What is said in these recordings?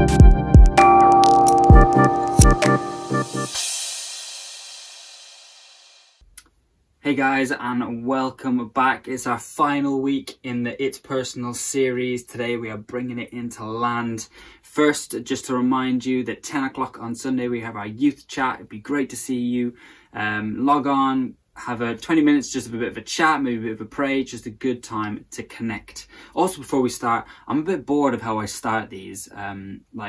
Hey guys, and welcome back. It's our final week in the It's Personal series. Today we are bringing it into land. First, just to remind you that 10 o'clock on Sunday we have our youth chat. It'd be great to see you. Log on, have a 20 minutes, just a bit of a chat, maybe a bit of a pray, just a good time to connect. Also, before we start, I'm a bit bored of how I start these,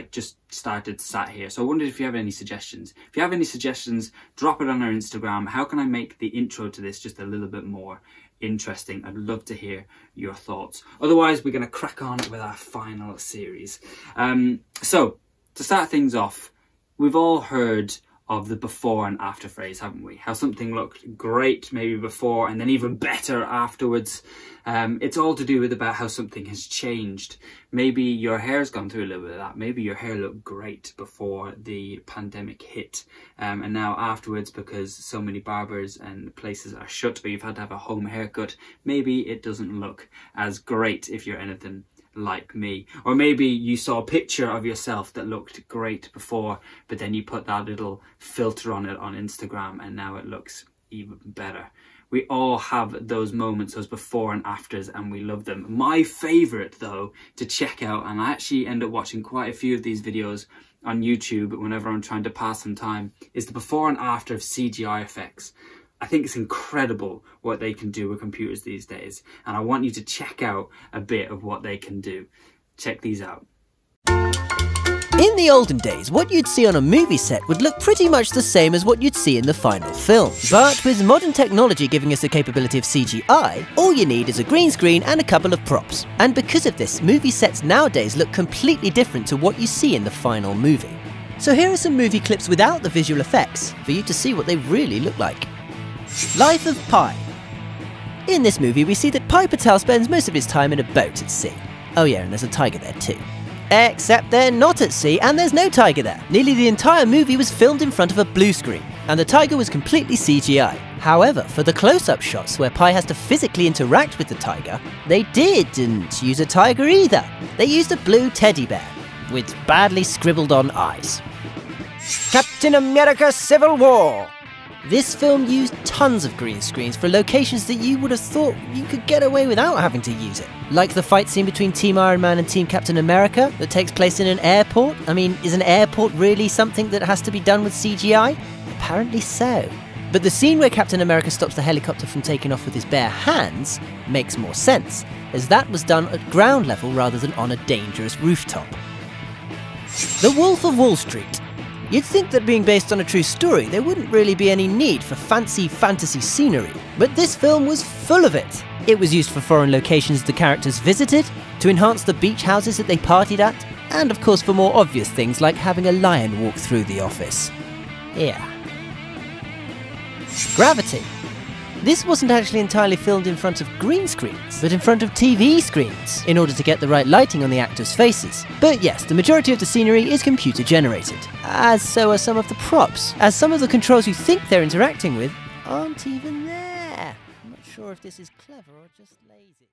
just sat here. So I wondered if you have any suggestions. If you have any suggestions, drop it on our Instagram. How can I make the intro to this just a little bit more interesting? I'd love to hear your thoughts. Otherwise, we're going to crack on with our final series. So, to start things off, we've all heard of the before and after phrase, haven't we? How something looked great maybe before and then even better afterwards. It's all to do with about how something has changed. Maybe your hair's gone through a little bit of that. Maybe your hair looked great before the pandemic hit, and now afterwards, because so many barbers and places are shut or you've had to have a home haircut, maybe it doesn't look as great if you're anything like me. Or maybe you saw a picture of yourself that looked great before, but then you put that little filter on it on Instagram and now it looks even better. We all have those moments, those before and afters, and we love them. My favourite though to check out, and I actually end up watching quite a few of these videos on YouTube whenever I'm trying to pass some time, is the before and after of CGI effects. I think it's incredible what they can do with computers these days, and I want you to check out a bit of what they can do. Check these out. In the olden days, what you'd see on a movie set would look pretty much the same as what you'd see in the final film. But with modern technology giving us the capability of CGI, all you need is a green screen and a couple of props. And because of this, movie sets nowadays look completely different to what you see in the final movie. So here are some movie clips without the visual effects, for you to see what they really look like. Life of Pi. In this movie we see that Pi Patel spends most of his time in a boat at sea. Oh yeah, and there's a tiger there too. Except they're not at sea and there's no tiger there. Nearly the entire movie was filmed in front of a blue screen, and the tiger was completely CGI. However, for the close-up shots where Pi has to physically interact with the tiger, they didn't use a tiger either. They used a blue teddy bear, with badly scribbled on eyes. Captain America Civil War. This film used tons of green screens for locations that you would have thought you could get away without having to use it. Like the fight scene between Team Iron Man and Team Captain America that takes place in an airport. I mean, is an airport really something that has to be done with CGI? Apparently so. But the scene where Captain America stops the helicopter from taking off with his bare hands makes more sense, as that was done at ground level rather than on a dangerous rooftop. The Wolf of Wall Street. You'd think that being based on a true story, there wouldn't really be any need for fancy fantasy scenery, but this film was full of it. It was used for foreign locations the characters visited, to enhance the beach houses that they partied at, and of course for more obvious things like having a lion walk through the office. Yeah. Gravity. This wasn't actually entirely filmed in front of green screens, but in front of TV screens, in order to get the right lighting on the actors' faces. But yes, the majority of the scenery is computer generated, as so are some of the props, as some of the controls you think they're interacting with aren't even there. I'm not sure if this is clever or just lazy.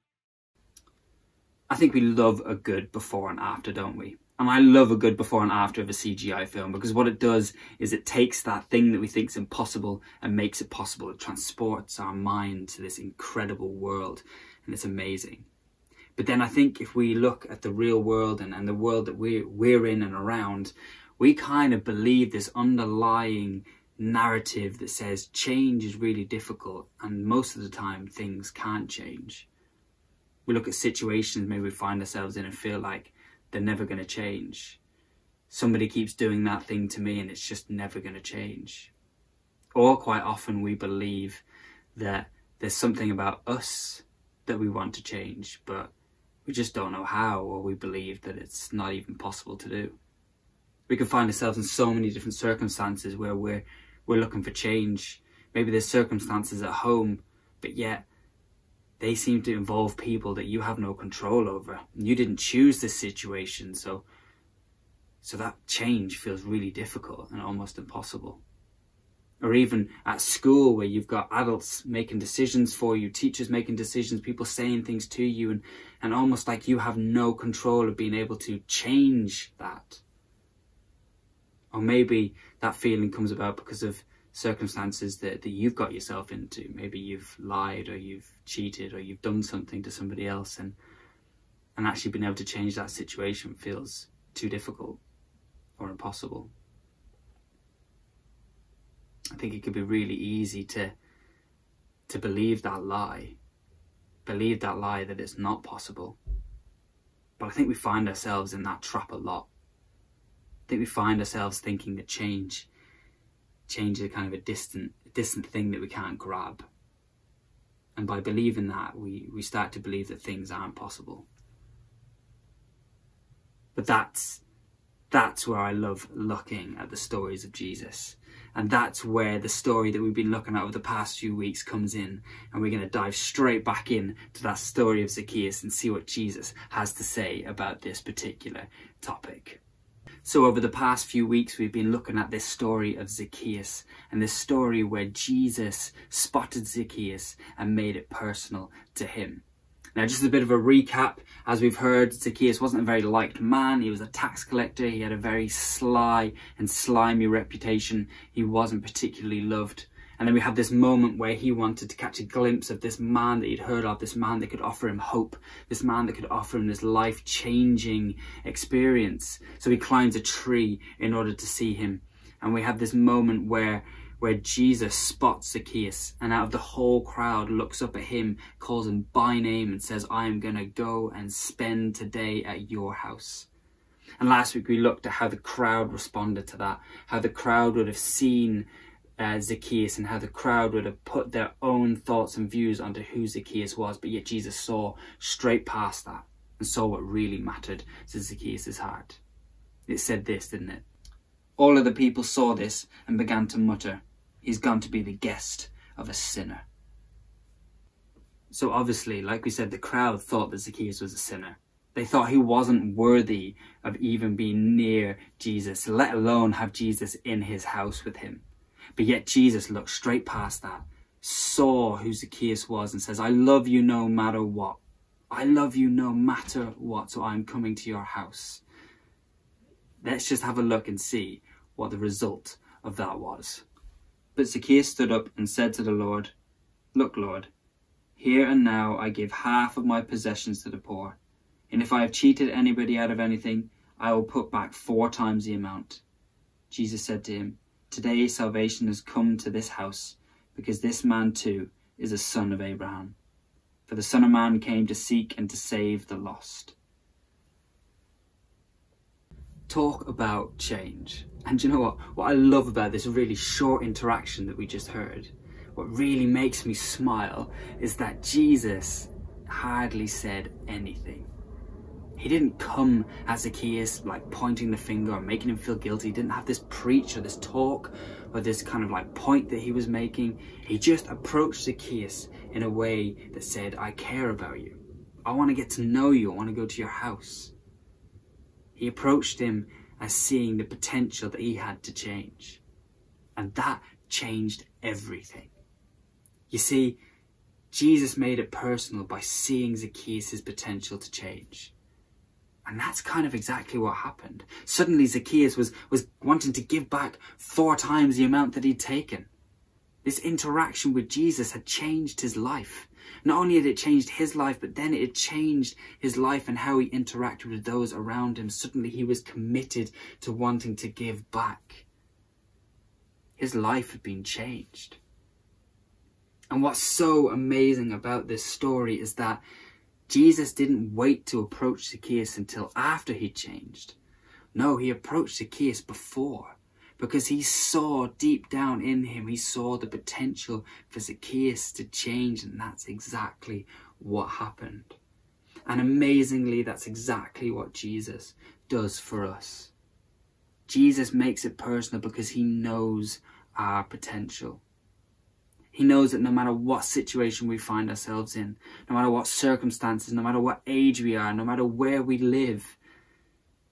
I think we love a good before and after, don't we? And I love a good before and after of a CGI film, because what it does is it takes that thing that we think is impossible and makes it possible. It transports our mind to this incredible world, and it's amazing. But then I think if we look at the real world and the world that we're in and around, we kind of believe this underlying narrative that says change is really difficult, and most of the time things can't change. We look at situations maybe we find ourselves in and feel like they're never going to change. Somebody keeps doing that thing to me and it's just never going to change. Or quite often we believe that there's something about us that we want to change, but we just don't know how, or we believe that it's not even possible to do. We can find ourselves in so many different circumstances where we're looking for change. Maybe there's circumstances at home, but yet they seem to involve people that you have no control over. You didn't choose this situation, so that change feels really difficult and almost impossible. Or even at school, where you've got adults making decisions for you, teachers making decisions, people saying things to you, and almost like you have no control of being able to change that. Or maybe that feeling comes about because of circumstances that you've got yourself into. Maybe you've lied, or you've cheated, or you've done something to somebody else, and actually being able to change that situation feels too difficult or impossible. I think it could be really easy to believe that lie that it's not possible. But I think we find ourselves in that trap a lot. I think we find ourselves thinking that change is kind of a distant thing that we can't grab. And by believing that, we start to believe that things aren't possible. But that's where I love looking at the stories of Jesus. And that's where the story that we've been looking at over the past few weeks comes in. And we're going to dive straight back in to that story of Zacchaeus and see what Jesus has to say about this particular topic. So over the past few weeks, we've been looking at this story of Zacchaeus, and this story where Jesus spotted Zacchaeus and made it personal to him. Now, just a bit of a recap. As we've heard, Zacchaeus wasn't a very liked man. He was a tax collector. He had a very sly and slimy reputation. He wasn't particularly loved. And then we have this moment where he wanted to catch a glimpse of this man that he'd heard of, this man that could offer him hope, this man that could offer him this life-changing experience. So he climbs a tree in order to see him. And we have this moment where Jesus spots Zacchaeus, and out of the whole crowd looks up at him, calls him by name and says, I am going to go and spend today at your house. And last week we looked at how the crowd responded to that, how the crowd would have seen Zacchaeus, and how the crowd would have put their own thoughts and views onto who Zacchaeus was, but yet Jesus saw straight past that and saw what really mattered to Zacchaeus' heart. It said this, didn't it? All of the people saw this and began to mutter, he's gone to be the guest of a sinner. So obviously, like we said, the crowd thought that Zacchaeus was a sinner. They thought he wasn't worthy of even being near Jesus, let alone have Jesus in his house with him. But yet Jesus looked straight past that, saw who Zacchaeus was, and says, I love you no matter what. I love you no matter what, so I'm coming to your house. Let's just have a look and see what the result of that was. But Zacchaeus stood up and said to the Lord, Look, Lord, here and now I give half of my possessions to the poor, and if I have cheated anybody out of anything, I will put back 4 times the amount. Jesus said to him, Today salvation has come to this house, because this man too is a son of Abraham. For the Son of Man came to seek and to save the lost. Talk about change. And you know what? What I love about this really short interaction that we just heard, what really makes me smile, is that Jesus hardly said anything. He didn't come at Zacchaeus like pointing the finger or making him feel guilty. He didn't have this preach or this talk or this kind of like point that he was making. He just approached Zacchaeus in a way that said, I care about you. I want to get to know you. I want to go to your house. He approached him as seeing the potential that he had to change. And that changed everything. You see, Jesus made it personal by seeing Zacchaeus' potential to change. And that's kind of exactly what happened. Suddenly Zacchaeus was wanting to give back 4 times the amount that he'd taken. This interaction with Jesus had changed his life. Not only had it changed his life, but then it had changed his life and how he interacted with those around him. Suddenly he was committed to wanting to give back. His life had been changed. And what's so amazing about this story is that Jesus didn't wait to approach Zacchaeus until after he'd changed. No, he approached Zacchaeus before, because he saw deep down in him, he saw the potential for Zacchaeus to change, and that's exactly what happened. And amazingly, that's exactly what Jesus does for us. Jesus makes it personal because he knows our potential. He knows that no matter what situation we find ourselves in, no matter what circumstances, no matter what age we are, no matter where we live,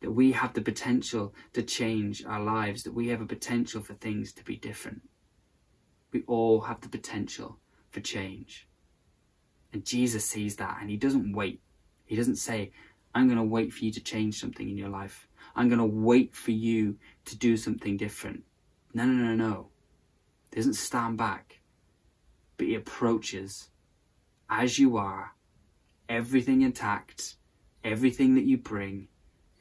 that we have the potential to change our lives, that we have a potential for things to be different. We all have the potential for change. And Jesus sees that, and he doesn't wait. He doesn't say, I'm going to wait for you to change something in your life. I'm going to wait for you to do something different. No, no, no, no. He doesn't stand back, but he approaches as you are, everything intact, everything that you bring,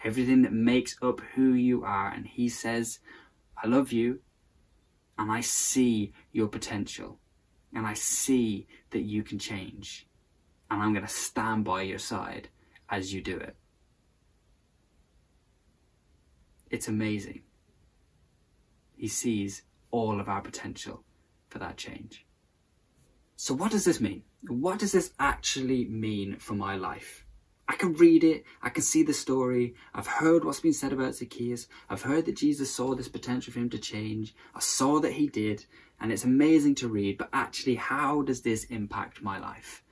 everything that makes up who you are. And he says, I love you, and I see your potential, and I see that you can change, and I'm going to stand by your side as you do it. It's amazing. He sees all of our potential for that change. So what does this mean? What does this actually mean for my life? I can read it, I can see the story, I've heard what's been said about Zacchaeus, I've heard that Jesus saw this potential for him to change, I saw that he did, and it's amazing to read, but actually how does this impact my life?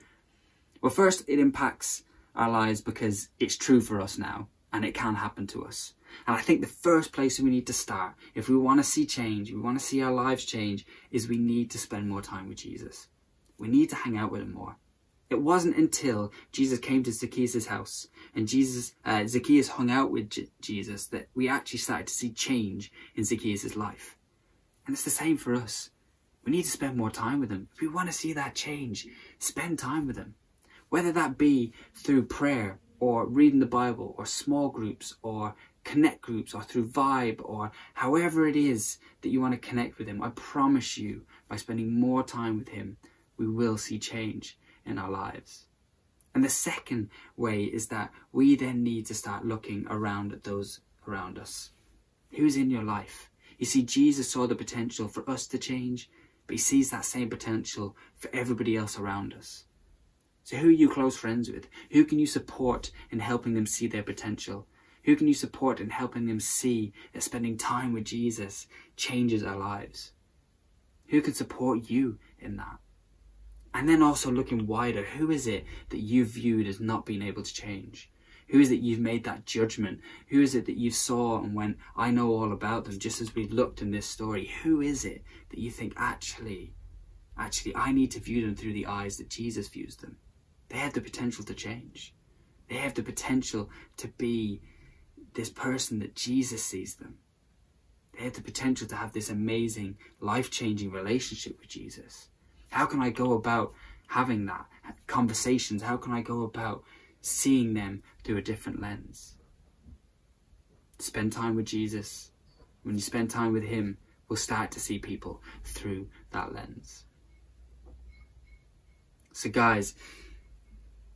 Well, first, it impacts our lives because it's true for us now, and it can happen to us. And I think the first place we need to start, if we want to see change, we want to see our lives change, is we need to spend more time with Jesus. We need to hang out with him more. It wasn't until Jesus came to Zacchaeus' house and Zacchaeus hung out with Jesus that we actually started to see change in Zacchaeus' life. And it's the same for us. We need to spend more time with him. If we want to see that change, spend time with him. Whether that be through prayer or reading the Bible or small groups or connect groups or through Vibe or however it is that you want to connect with him, I promise you, by spending more time with him, we will see change in our lives. And the second way is that we then need to start looking around at those around us. Who's in your life? You see, Jesus saw the potential for us to change, but he sees that same potential for everybody else around us. So who are you close friends with? Who can you support in helping them see their potential? Who can you support in helping them see that spending time with Jesus changes our lives? Who can support you in that? And then also looking wider, who is it that you've viewed as not being able to change? Who is it you've made that judgment? Who is it that you saw and went, I know all about them, just as we looked in this story? Who is it that you think, actually, I need to view them through the eyes that Jesus views them? They have the potential to change. They have the potential to be this person that Jesus sees them. They have the potential to have this amazing, life-changing relationship with Jesus. How can I go about having that conversations? How can I go about seeing them through a different lens? Spend time with Jesus. When you spend time with him, we'll start to see people through that lens. So guys,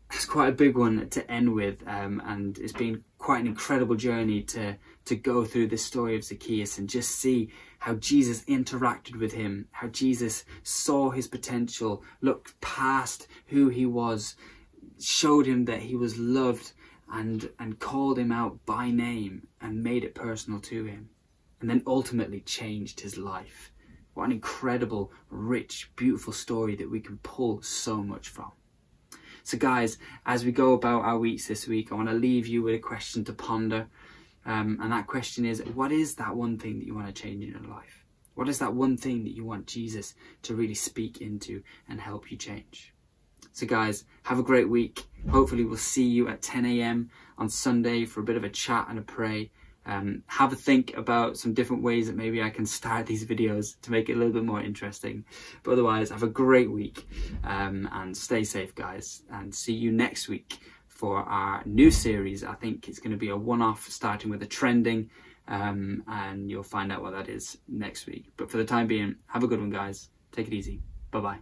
that's quite a big one to end with, and it's been quite an incredible journey to go through this story of Zacchaeus and just see how Jesus interacted with him, how Jesus saw his potential, looked past who he was, showed him that he was loved and called him out by name and made it personal to him, and then ultimately changed his life. What an incredible, rich, beautiful story that we can pull so much from. So guys, as we go about our weeks this week, I want to leave you with a question to ponder. And that question is, what is that one thing that you want to change in your life? What is that one thing that you want Jesus to really speak into and help you change? So guys, have a great week. Hopefully we'll see you at 10 AM on Sunday for a bit of a chat and a pray. Have a think about some different ways that maybe I can start these videos to make it a little bit more interesting. But otherwise, have a great week and stay safe, guys. And see you next week for our new series. I think it's going to be a one-off starting with a trending, and you'll find out what that is next week. But for the time being, have a good one, guys. Take it easy. Bye-bye.